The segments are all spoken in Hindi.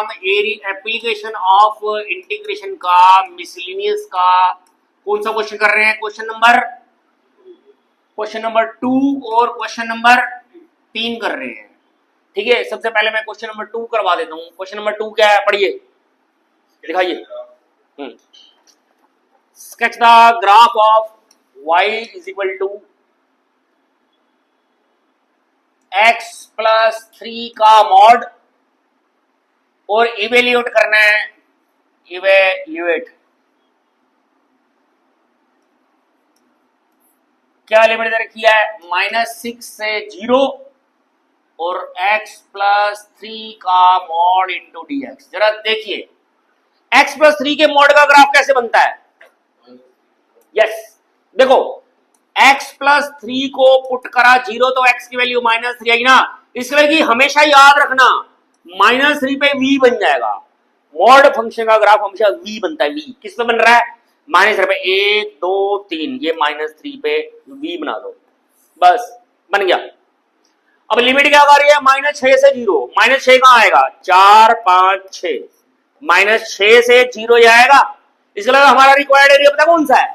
हम एप्लीकेशन ऑफ इंटीग्रेशन का मिसलिनियस का कौन सा क्वेश्चन कर रहे हैं? क्वेश्चन नंबर 2 और क्वेश्चन नंबर 3 कर रहे हैं। ठीक है, सबसे पहले मैं क्वेश्चन नंबर 2 करवा देता हूं। क्वेश्चन नंबर 2 क्या है, पढ़िए, दिखाइए। Sketch the graph of y is equal to x plus 3 का मॉड और इवेल्यूएट करना है। इवेल्यूएट क्या लिमिट दे रखी है? -6 से 0 और x प्लस 3 का मॉड इंटू dx। जरा देखिए x प्लस 3 के मॉड का ग्राफ कैसे बनता है? यस, देखो x प्लस 3 को पुट करा 0 तो x की वैल्यू -3 आएगी ना। इसलिए कि हमेशा याद रखना -3 पे v बन जाएगा। मॉड फंक्शन का ग्राफ हमेशा v बनता है। v किस पे बन रहा है? -3 पे। 1 2 3 ये -3 पे v बना दो, बस बन गया। अब लिमिट क्या कर रही है? -6 से 0। -6 कहां आएगा? 4 5 6 -6 से 0 जाएगा। इसके अलावा हमारा रिक्वायर्ड एरिया पता कौन सा है?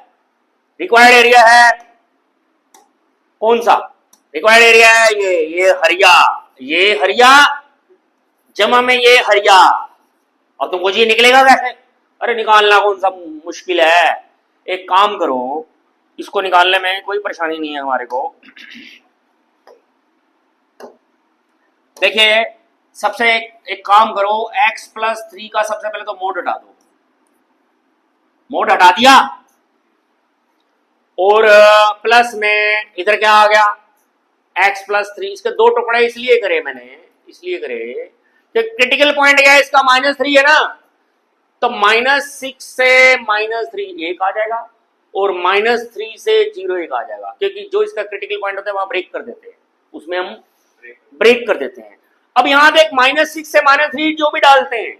रिक्वायर्ड एरिया है कौन सा? रिक्वायर्ड एरिया है ये हरिया जमा में ये हरिया। और तुमको जी निकलेगा कैसे? अरे निकालना कौन सा मुश्किल है, एक काम करो, इसको निकालने में कोई परेशानी नहीं है हमारे को। देखिए सबसे एक काम करो, x प्लस 3 का सबसे पहले तो मोड हटा दो। मोड हटा दिया और प्लस में इधर क्या आ गया? x plus 3। इसके दो टुकड़े इसलिए करे मैंने, इसलिए करे कि क्रिटिकल पॉइंट क्या है इसका? -3 है ना, तो -6 से -3 1 आ जाएगा और -3 से 0 1 आ जाएगा, क्योंकि जो इसका क्रिटिकल पॉइंट होता है वहां ब्रेक कर देते हैं, उसमें हम ब्रेक कर देते हैं। अब यहां देख -6 से -3 जो भी डालते हैं,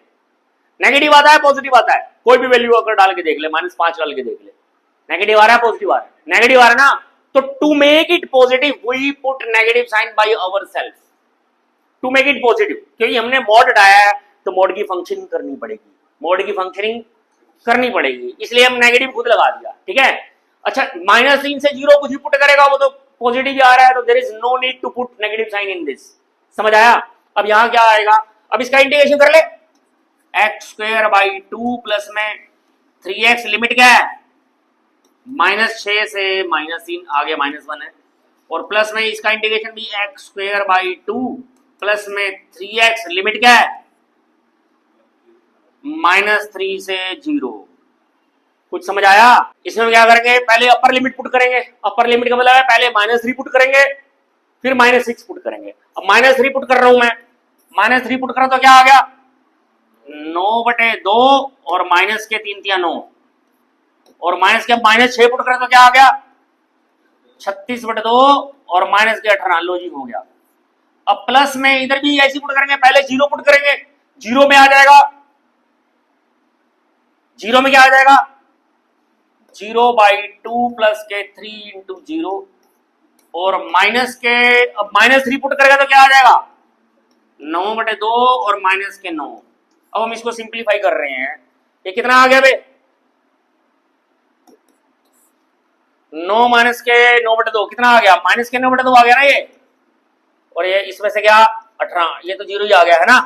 नेगेटिव आता है पॉजिटिव आता है? कोई भी वैल्यू अगर डाल के देख ले, -5 डाल के देख ले, नेगेटिव आ रहा है पॉजिटिव आ रहा है? नेगेटिव आ रहा है ना, तो to make it positive we put negative sign by ourselves to make it positive. क्योंकि हमने मॉड हटाया है तो मॉड की फंक्शनिंग करनी पड़ेगी, मॉड की फंक्शनिंग करनी पड़ेगी, इसलिए हम नेगेटिव खुद लगा दिया। ठीक है, अच्छा -3 से 0 कुछ भी पुट करेगा वो तो पॉजिटिव ही आ रहा है, तो there is no need to put negative sign in this. समझ आया? अब यहां क्या आएगा? अब इसका इंटीग्रेशन कर ले, x² 2 में 3x लिमिट क्या है? -6 से -3 आगे -1 है, और प्लस में इसका इंटीग्रेशन भी x² 2 में 3x लिमिट क्या है? -3 से 0। कुछ समझ आया? इसमें क्या करेंगे? पहले अपर लिमिट पुट करेंगे। अपर लिमिट का मतलब है पहले -3 पुट करेंगे फिर -6 पुट करेंगे। अब -3 पुट कर रहा हूं मैं, -3 पुट कर रहा तो क्या आ गया? 9/2 और माइनस के 3 3 9 और माइनस के -6 पुट करें तो क्या आ गया? 36/2 और माइनस के 18। लो जी हो गया। अब प्लस में इधर भी ऐसी पुट करेंगे, पहले 0 पुट करेंगे, 0 में आ जाएगा, 0 में क्या आ जाएगा? 0/2 प्लस के 3 इंटू 0 और माइनस के, अब -3 पुट करेगा तो क्या आ जाएगा? 9/2 और माइनस के 9। अब हम इसको सिंप्लीफाई कर रहे हैं, ये कितना आ गया बे? 9 माइनस के 9/2 कितना आ गया? माइनस के 9/2 आ गया ना ये, और ये इसमें से क्या 18, ये तो 0 ही आ गया है ना।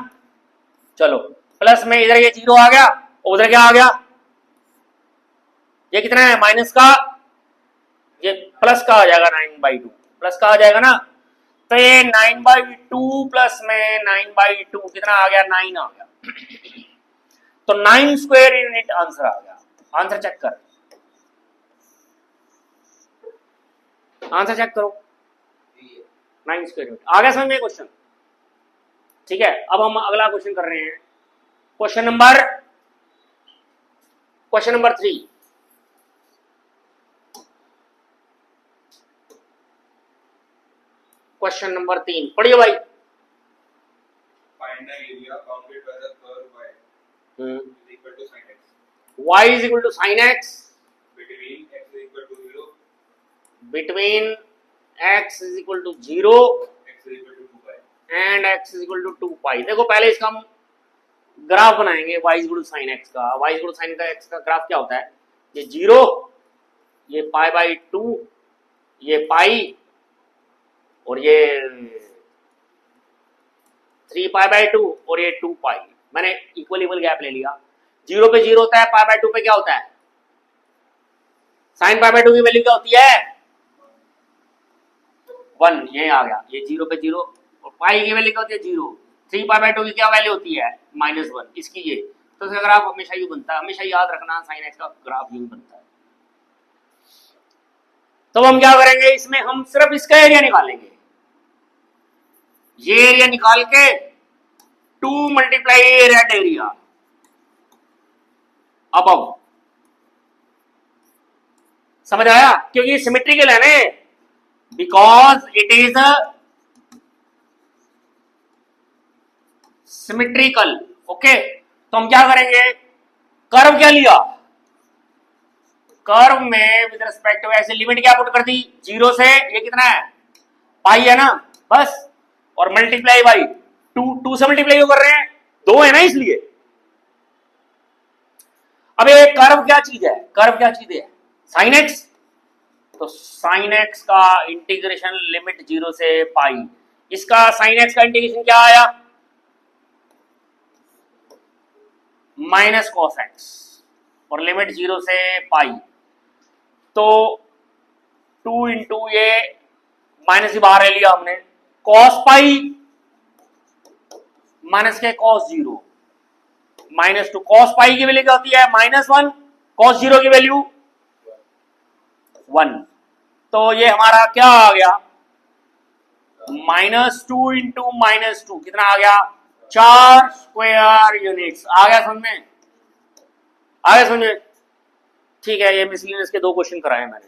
चलो प्लस में इधर ये 0 आ गया, उधर क्या आ गया? ये कितना है? माइनस का, ये प्लस का आ जाएगा 9/2, प्लस का आ जाएगा ना, तो ये 9/2 प्लस में 9/2 कितना आ गया? 9 आ गया। तो 9² यूनिट आंसर आ गया। आंसर चेक कर, आंसर चेक करो, 9² यूनिट आ गया। समझ में क्वेश्चन? ठीक है, अब हम अगला क्वेश्चन कर रहे हैं, क्वेश्चन नंबर 3। क्वेश्चन नंबर 3 पढ़िए भाई। Find the area bounded by the curve y is equal to sin x. Y is equal to sin x Between x is equal to 0, between x is equal to 0 x is equal to 2 pi. and x is equal to 2 pi। देखो पहले इसका हम ग्राफ बनाएंगे y is equal to sine x का। y is equal to sine x का ग्राफ क्या होता है? ये 0, ये पाई बाई 2, ये पाई, और ये 3 पाई बाई 2, और ये 2 पाई। मैंने इक्वल इक्वल गैप ले लिया। 0 पे 0 होता है, पाई बाई 2 पे क्या होता है? साइन पाई बाई 2 की वैल्यू क्या होती है? 1। ये आ गया, ये 0 पे 0, और पाई की वैल्यू क्या होती है? 0। 3 पाई बाई 2 की क्या वैल्यू होती है? -1। इसकी ये, तो इसका ग्राफ हमेशा यू बनता है। हमेशा याद रखना, साइन एक्स का ग्राफ यू बनता है। तो हम क्या करेंगे इसमें? हम सिर्फ इसका एरिया निकालेंगे। ये एरिया निकाल के 2 मल्टीप्लाई रेड एरिया अब समझ आया? क्योंकि ये सिमेट्रिकल है ना, because it is symmetrical. Okay, तो हम क्या करेंगे? कर्व क्या लिया? कर्व में विद रिस्पेक्ट टू ऐसे लिमिट क्या पुट कर दी? 0 से ये कितना है? पाई है ना, बस, और मल्टीप्लाई बाई 2 से मल्टीप्लाई क्यों कर रहे हैं? 2 है ना, इसलिए। अब ये कर्व क्या चीज है? कर्व क्या चीज है? Sine x. तो साइन एक्स का इंटीग्रेशन लिमिट 0 से पाई, इसका साइन एक्स का इंटीग्रेशन क्या आया? माइनस कॉस एक्स, और लिमिट 0 से पाई। तो 2 इंटू ये माइनस ही बाहर ले लिया हमने, कॉस पाई माइनस के कॉस 0, -2। कॉस पाई की वैल्यू क्या होती है? -1। कॉस 0 की वैल्यू 1। तो ये हमारा क्या आ गया? -2 इंटू -2 कितना आ गया? 4 स्क्वायर यूनिट्स। आ गया समझ में? आ गया समझ में? ठीक है, ये मिसलिनियस के 2 क्वेश्चन कराए मैंने।